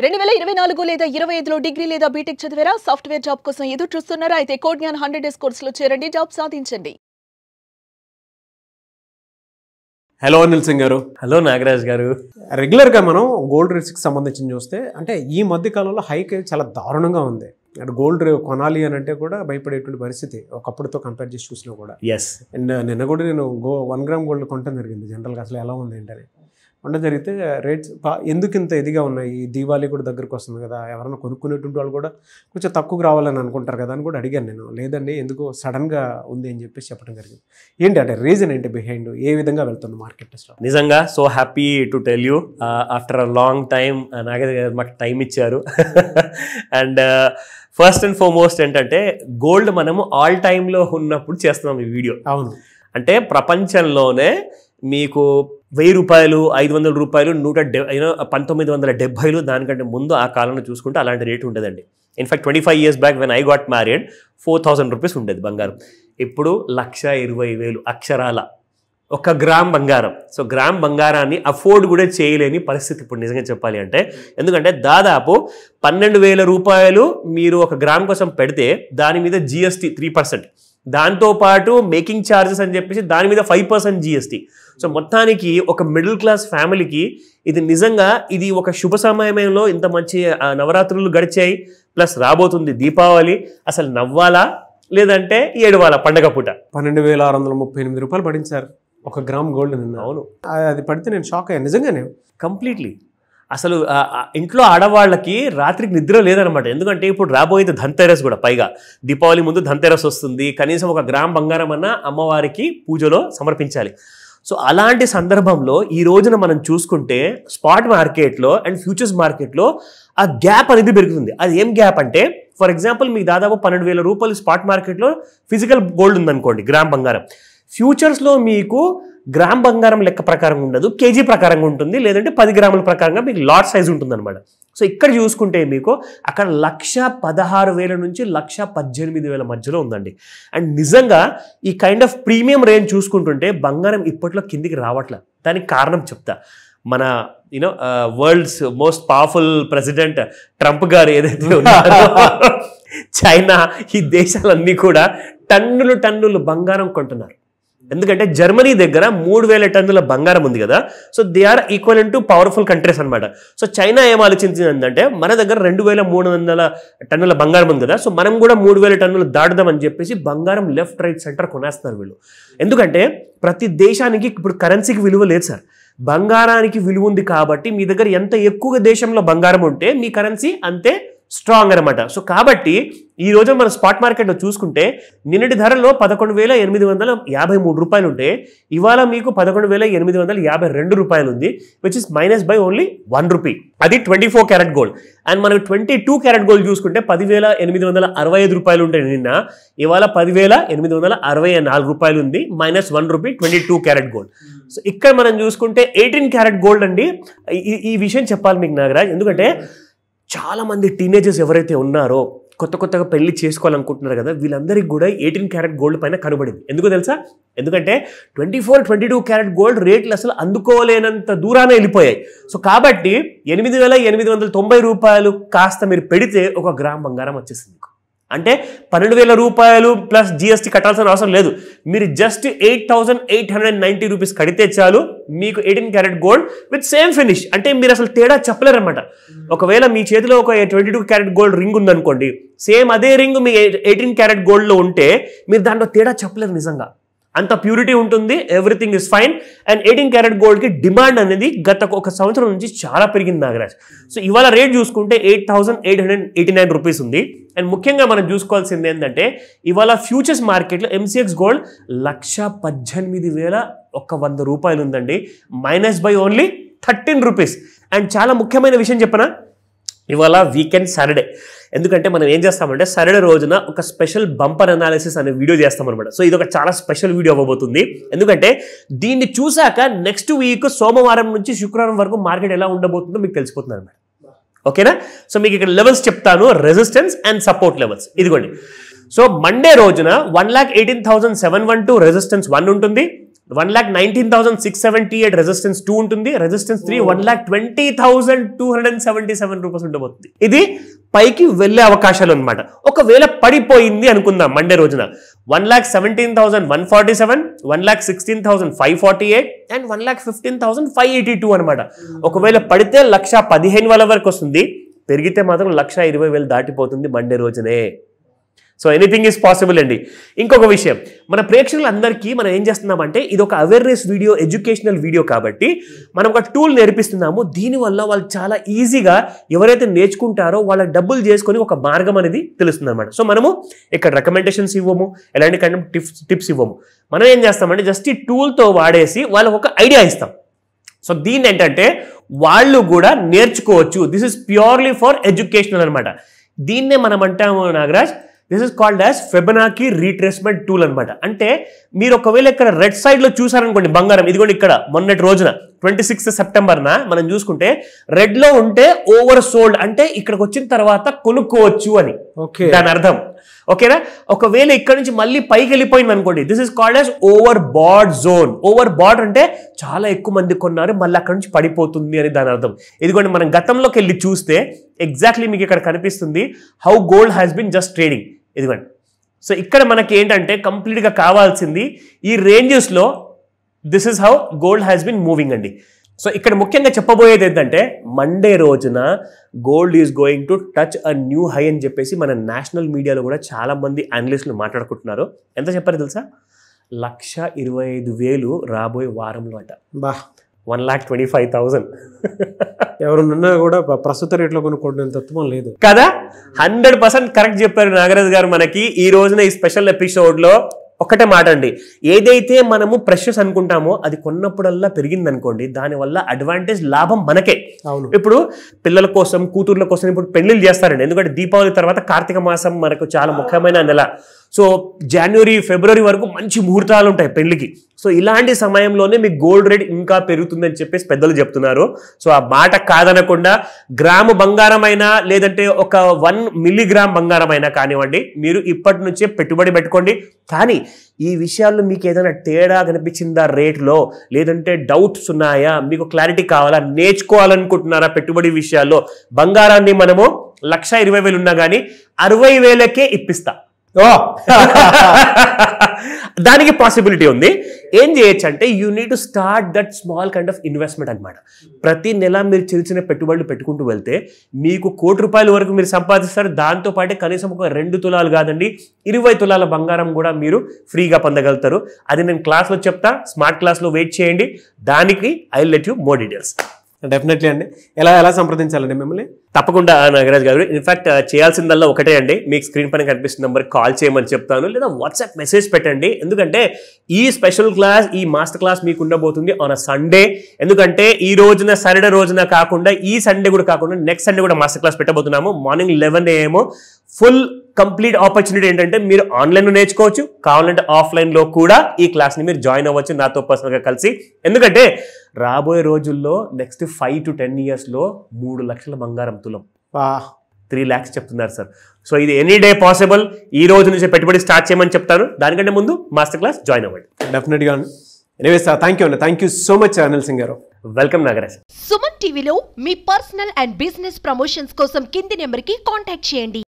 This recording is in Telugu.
2024 లేదా 25లో డిగ్రీ లేదా బీటెక్ చదివారా? సాఫ్ట్వేర్ జాబ్ కోసం ఎదురు చూస్తున్నారా? అయితే కోడ్ జ్ఞాన్ 100 డేస్ కోర్సులో చేరండి, జాబ్ సాధించండి. హలో అనిల్ సింగ్ గారు. హలో నాగరాజ్ గారు. రెగ్యులర్గా మనం గోల్డ్ రేట్స్కి సంబంధించి చూస్తే అంటే ఈ మధ్య కాలంలో హైక్ చాలా దారుణంగా ఉంది. అంటే గోల్డ్ కొనాలి అని అంటే కూడా భయపడేటువంటి పరిస్థితి ఒకప్పుడుతో కంపేర్ చేసి చూసినా కూడా. ఎస్. అండ్ నిన్న కూడా నేను 1 గ్రామ్ గోల్డ్ కొనడం జరిగింది. జనరల్గా అసలు ఎలా ఉంది ఏంటని ఉండడం జరిగితే రేట్స్ ఎందుకు ఇంత ఇదిగా ఉన్నాయి, దీవాళీ కూడా దగ్గరకు వస్తుంది కదా, ఎవరైనా కొనుక్కునేటువంటి వాళ్ళు కూడా కొంచెం తక్కువకు రావాలని అనుకుంటారు కదా అని కూడా అడిగాను నేను. లేదండి, ఎందుకు సడన్గా ఉంది అని చెప్పేసి చెప్పడం జరిగింది. ఏంటి అంటే రీజన్ ఏంటి బిహైండ్, ఏ విధంగా వెళ్తుంది మార్కెట్? నిజంగా so happy to tell you, after a long time Nagaraj గారు మాకు టైం ఇచ్చారు. అండ్ ఫస్ట్ అండ్ ఫార్మోస్ట్ ఏంటంటే గోల్డ్ మనము ఆల్ టైంలో ఉన్నప్పుడు చేస్తున్నాం ఈ వీడియో. అవును, అంటే ప్రపంచంలోనే మీకు 1000 రూపాయలు, 500 రూపాయలు, 1970 దానికంటే ముందు ఆ కాలంలో చూసుకుంటే అలాంటి రేటు ఉండదండి. In fact 25 years back when I got married 4000 rupees ఉండేది బంగారం. ఇప్పుడు 1,20,000 అక్షరాల 1 గ్రామ్ బంగారం. సో గ్రామ్ బంగారాన్ని అఫోర్డ్ కూడా చేయలేని పరిస్థితి ఇప్పుడు నిజంగా చెప్పాలి అంటే. ఎందుకంటే దాదాపు 12,000 రూపాయలు మీరు 1 గ్రామ్ కోసం పెడితే దాని మీద GST 3%, దాంతోపాటు మేకింగ్ ఛార్జెస్ అని చెప్పేసి దాని మీద 5% GST. సో మొత్తానికి ఒక మిడిల్ క్లాస్ ఫ్యామిలీకి ఇది నిజంగా ఇది ఒక శుభ సమయంలో ఇంత మంచి నవరాత్రులు గడిచాయి, ప్లస్ రాబోతుంది దీపావళి. అసలు నవ్వాలా లేదంటే ఏడవాలా పండగ పూట? 12,638 రూపాయలు పడింది సార్ 1 గ్రామ్ గోల్డ్ నిన్న. అవును, అది పడితే నేను షాక్ అయ్యాను నిజంగానే, కంప్లీట్లీ. అసలు ఇంట్లో ఆడవాళ్ళకి రాత్రికి నిద్ర లేదనమాట. ఎందుకంటే ఇప్పుడు రాబోయేది ధన్తెరస్ కూడా, పైగా దీపావళి ముందు ధన్తెరస్ వస్తుంది. కనీసం 1 గ్రామ్ బంగారం అన్న అమ్మవారికి పూజలో సమర్పించాలి. సో అలాంటి సందర్భంలో ఈ రోజున మనం చూసుకుంటే స్పాట్ మార్కెట్లో అండ్ ఫ్యూచర్స్ మార్కెట్లో ఆ గ్యాప్ అనేది పెరుగుతుంది. అది ఏం గ్యాప్ అంటే, ఫర్ ఎగ్జాంపుల్ మీకు దాదాపు 12,000 రూపాయలు స్పాట్ మార్కెట్లో ఫిజికల్ గోల్డ్ ఉందనుకోండి, గ్రామ్ బంగారం. ఫ్యూచర్స్లో మీకు గ్రామ్ బంగారం లెక్క ప్రకారం ఉండదు, కేజీ ప్రకారంగా ఉంటుంది, లేదంటే 10 గ్రాముల ప్రకారంగా మీకు లాట్ సైజ్ ఉంటుంది అనమాట. సో ఇక్కడ చూసుకుంటే మీకు అక్కడ 1,16,000 నుంచి 1,18,000 మధ్యలో ఉందండి. అండ్ నిజంగా ఈ కైండ్ ఆఫ్ ప్రీమియం రేంజ్ చూసుకుంటుంటే బంగారం ఇప్పట్లో కిందికి రావట్లే. దానికి కారణం చెప్తా. మన world's most powerful president Trump గారు ఏదైతే ఉన్నారో, చైనా, ఈ దేశాలన్నీ కూడా టన్నులు బంగారం కొంటున్నారు. ఎందుకంటే జర్మనీ దగ్గర 3,000 టన్నుల బంగారం ఉంది కదా. So they are equal to powerful countries అనమాట. సో చైనా ఏం ఆలోచించిందంటే, మన దగ్గర 2,300 టన్నుల బంగారం ఉంది కదా, సో మనం కూడా 3,000 టన్నులు దాటుదామని చెప్పేసి బంగారం లెఫ్ట్ రైట్ సెంటర్ కొనేస్తున్నారు వీళ్ళు. ఎందుకంటే ప్రతి దేశానికి ఇప్పుడు కరెన్సీకి విలువ లేదు సార్, బంగారానికి విలువ ఉంది. కాబట్టి మీ దగ్గర ఎంత ఎక్కువగా దేశంలో బంగారం ఉంటే మీ కరెన్సీ అంతే స్ట్రాంగ్ అనమాట. సో కాబట్టి ఈ రోజు మన స్పాట్ మార్కెట్లో చూసుకుంటే నిన్నటి ధరలో 11,853 రూపాయలు ఉంటే ఇవాళ మీకు 11,852 రూపాయలు ఉంది, which is minus by only 1 rupee. అది 24 క్యారెట్ గోల్డ్. అండ్ మనకు 22 క్యారెట్ గోల్డ్ చూసుకుంటే 10,865 రూపాయలు ఉంటే నిన్న, ఇవాళ 10,864 రూపాయలు ఉంది, minus 1 rupee 22 carat gold. So ఇక్కడ మనం చూసుకుంటే 18 క్యారెట్ గోల్డ్ అండి. ఈ విషయం చెప్పాలి మీకు నాగరాజ్, ఎందుకంటే చాలా మంది టీనేజర్స్ ఎవరైతే ఉన్నారో, కొత్తగా పెళ్లి చేసుకోవాలనుకుంటున్నారు కదా, వీళ్ళందరికీ కూడా 18 క్యారెట్ గోల్డ్ పైన కనబడింది. ఎందుకో తెలుసా? ఎందుకంటే 24-22 క్యారెట్ గోల్డ్ రేట్లు అసలు అందుకోలేనంత దూరానే వెళ్ళిపోయాయి. సో కాబట్టి 8,890 రూపాయలు కాస్త మీరు పెడితే 1 గ్రామ్ బంగారం వచ్చేసింది. అంటే 12,000 రూపాయలు ప్లస్ GST కట్టాల్సిన అవసరం లేదు. మీరు జస్ట్ 8,890 రూపీస్ కడితే చాలు, మీకు 18 carat gold with same finish. అంటే మీరు అసలు తేడా చెప్పలేరు అనమాట. ఒకవేళ మీ చేతిలో ఒక 22 క్యారెట్ గోల్డ్ రింగ్ ఉందనుకోండి, సేమ్ అదే రింగ్ మీ 18 క్యారెట్ గోల్డ్లో ఉంటే మీరు దాంట్లో తేడా చెప్పలేరు. నిజంగా అంత ప్యూరిటీ ఉంటుంది, everything is fine. And 18 carat గోల్డ్కి డిమాండ్ అనేది గత 1 సంవత్సరం నుంచి చాలా పెరిగింది నాగరాజ్. సో ఇవాళ రేట్ చూసుకుంటే 8,889 రూపీస్ ఉంది. అండ్ ముఖ్యంగా మనం చూసుకోవాల్సింది ఏంటంటే, ఇవాళ ఫ్యూచర్స్ మార్కెట్లో MCX గోల్డ్ 1,18,100 రూపాయలు ఉందండి, minus by only 13 rupees. And చాలా ముఖ్యమైన విషయం చెప్పనా, ఇవాళ వీకెండ్ సాటర్డే. ఎందుకంటే మనం ఏం చేస్తామంటే సాటర్డే రోజున ఒక స్పెషల్ బంపర్ అనాలిసిస్ అనే వీడియో చేస్తామన్నమాట. సో ఇది ఒక చాలా స్పెషల్ వీడియో అవ్వబోతుంది. ఎందుకంటే దీన్ని చూసాక నెక్స్ట్ వీక్ సోమవారం నుంచి శుక్రవారం వరకు మార్కెట్ ఎలా ఉండబోతుందో మీకు తెలిసిపోతుంది అనమాట. ఓకేనా? సో మీకు ఇక్కడ లెవెల్స్ చెప్తాను, రెసిస్టెన్స్ అండ్ సపోర్ట్ లెవెల్స్. ఇదిగోండి. సో మండే రోజున 1,18,712 రెసిస్టెన్స్ 1 ఉంటుంది, 1,19,678 రెసిస్టెన్స్ 2 ఉంటుంది, రెసిస్టెన్స్ 3 1,20,277 రూపీస్ ఉండబోతుంది. ఇది పైకి వెళ్ళే అవకాశాలు అనమాట. ఒకవేళ పడిపోయింది అనుకుందాం మండే రోజున 1,17,147, 1,16,548 అండ్ 1,15,582 అనమాట. ఒకవేళ పడితే 1,15,000 వరకు వస్తుంది, పెరిగితే మాత్రం 1,20,000 దాటిపోతుంది మండే రోజునే. సో ఎనీథింగ్ ఈజ్ పాసిబుల్ అండి. ఇంకొక విషయం, మన ప్రేక్షకులందరికీ మనం ఏం చేస్తున్నామంటే ఇది ఒక అవేర్నెస్ వీడియో, ఎడ్యుకేషనల్ వీడియో కాబట్టి మనం ఒక టూల్ నేర్పిస్తున్నాము. దీనివల్ల వాళ్ళు చాలా ఈజీగా ఎవరైతే నేర్చుకుంటారో వాళ్ళ డబ్బులు చేసుకొని ఒక మార్గం అనేది తెలుస్తుంది అనమాట. సో మనము ఇక్కడ రికమెండేషన్స్ ఇవ్వము, ఎలాంటి కైండ్ ఆఫ్ టిప్స్ ఇవ్వము. మనం ఏం చేస్తామంటే జస్ట్ ఈ టూల్తో వాడేసి వాళ్ళకు ఒక ఐడియా ఇస్తాం. సో దీన్ని ఏంటంటే వాళ్ళు కూడా నేర్చుకోవచ్చు. This is purely for educational అనమాట. దీన్నే మనం అంటాము Nagaraj, this is called as Fibonacci retracement tool అనమాట. అంటే మీరు ఒకవేళ ఇక్కడ రెడ్ సైడ్ లో చూసారనుకోండి బంగారం, ఇదిగోండి ఇక్కడ మొన్నటి రోజున 26 సెప్టెంబర్న మనం చూసుకుంటే రెడ్ లో ఉంటే ఓవర్ సోల్డ్, అంటే ఇక్కడికి వచ్చిన తర్వాత కొనుక్కోవచ్చు అని దాని అర్థం. ఓకేనా? ఒకవేళ ఇక్కడ నుంచి మళ్ళీ పైకి వెళ్ళిపోయింది అనుకోండి, this is called as overbought zone. Overbought అంటే చాలా ఎక్కువ మంది కొన్నారు, మళ్ళీ అక్కడ నుంచి పడిపోతుంది అని దాని అర్థం. ఇదిగోండి మనం గతంలోకి వెళ్ళి చూస్తే ఎగ్జాక్ట్లీ మీకు ఇక్కడ కనిపిస్తుంది how gold has been just trading. ఇదిగోండి. సో ఇక్కడ మనకి ఏంటంటే కంప్లీట్గా కావాల్సింది ఈ రేంజెస్లో this is how gold has been moving అండి. సో ఇక్కడ ముఖ్యంగా చెప్పబోయేది ఏంటంటే మండే రోజున gold is going to touch a new high అని చెప్పేసి మన నేషనల్ మీడియాలో కూడా చాలా మంది అనలిస్టులు మాట్లాడుకుంటున్నారు. ఎంత చెప్పారు తెలుసా? 1,25,000 రాబోయే వారంలో అట. 1,25,000. ఎవరున్నా కూడా ప్రస్తుత రేట్లో కొనుక్కోవడం తత్వం లేదు కదా. 100% కరెక్ట్ చెప్పారు నాగరాజ్ గారు. మనకి ఈ రోజున ఈ స్పెషల్ ఎపిసోడ్ లో ఒకటే మాట అండి, ఏదైతే మనము ప్రెషర్స్ అనుకుంటామో అది కొన్నప్పుడల్లా పెరిగింది అనుకోండి, దానివల్ల అడ్వాంటేజ్ లాభం మనకే. ఇప్పుడు పిల్లల కోసం, కూతుర్ల కోసం ఇప్పుడు పెళ్లిళ్ళు చేస్తారండి. ఎందుకంటే దీపావళి తర్వాత కార్తీక మాసం మనకు చాలా ముఖ్యమైన నెల. సో జనవరి, ఫిబ్రవరి వరకు మంచి ముహూర్తాలు ఉంటాయి పెళ్లికి. సో ఇలాంటి సమయంలోనే మీకు గోల్డ్ రేట్ ఇంకా పెరుగుతుందని చెప్పేసి పెద్దలు చెప్తున్నారు. సో ఆ మాట కాదనకుండా గ్రాము బంగారం అయినా లేదంటే ఒక 1 మిల్లీగ్రామ్ బంగారం అయినా కానివ్వండి, మీరు ఇప్పటి నుంచే పెట్టుబడి పెట్టుకోండి. కానీ ఈ విషయాల్లో మీకు ఏదైనా తేడా కనిపించిందా రేట్లో, లేదంటే డౌట్స్ ఉన్నాయా, మీకు క్లారిటీ కావాలా, నేర్చుకోవాలనుకుంటున్నారా పెట్టుబడి విషయాల్లో, బంగారాన్ని మనము 1,20,000 ఉన్నా కానీ 60,000కే ఇప్పిస్తా. దానికి పాసిబిలిటీ ఉంది. ఏం చేయొచ్చు అంటే you need to start that small kind of investment అనమాట. ప్రతి నెల మీరు చిన్న చిన్న పెట్టుబడులు పెట్టుకుంటూ వెళ్తే మీకు ₹1,00,00,000 వరకు మీరు సంపాదిస్తారు. దాంతోపాటే కనీసం ఒక 2 తులాలు కాదండి, 20 తులాల బంగారం కూడా మీరు ఫ్రీగా పొందగలుగుతారు. అది నేను క్లాస్లో చెప్తా, స్మార్ట్ క్లాస్లో వెయిట్ చేయండి. దానికి I will let you more details. Definitely అండి. ఎలా సంప్రదించాలండి మిమ్మల్ని? తప్పకుండా నాగరాజ్ గారు. ఇన్ఫాక్ట్ చేయాల్సిందల్లా ఒకటే అండి, మీకు స్క్రీన్ పైన కనిపిస్తున్న నెంబర్కి కాల్ చేయమని చెప్తాను, లేదా వాట్సాప్ మెసేజ్ పెట్టండి. ఎందుకంటే ఈ స్పెషల్ క్లాస్, ఈ మాస్టర్ క్లాస్ మీకు ఉండబోతుంది ఆన్ అ సండే. ఎందుకంటే ఈ రోజున సాటర్డే రోజున కాకుండా ఈ సండే కూడా కాకుండా నెక్స్ట్ సండే కూడా మాస్టర్ క్లాస్ పెట్టబోతున్నాము. Morning 11 AM full complete opportunity ఏంటంటే మీరు ఆన్లైన్లో నేర్చుకోవచ్చు, కావాలంటే ఆఫ్లైన్లో కూడా ఈ క్లాస్ని మీరు జాయిన్ అవ్వచ్చు నాతో పర్సనల్గా కలిసి. ఎందుకంటే రాబోయే రోజుల్లో నెక్స్ట్ 5 to 10 yearsలో 3 లక్షల బంగారం తులం, 3 lakhs చెప్తున్నారు సార్. సో ఇది ఎనీ డే పాసిబుల్. ఈ రోజు నుంచి పెట్టుబడి స్టార్ట్ చేయమని చెప్తాను. దానికంటే ముందు మాస్టర్ క్లాస్ జాయిన్ అవ్వండి. డెఫినెట్గా. ఎనీవేస్ థ్యాంక్ యూ అండి. Thank you so much Anil Singh గారు. వెల్కమ్ నాగరాజ్. సుమన్ టీవీలో మీ పర్సనల్ అండ్ బిజినెస్ ప్రమోషన్స్ కోసం కింది నెంబర్కి కాంటాక్ట్ చేయండి.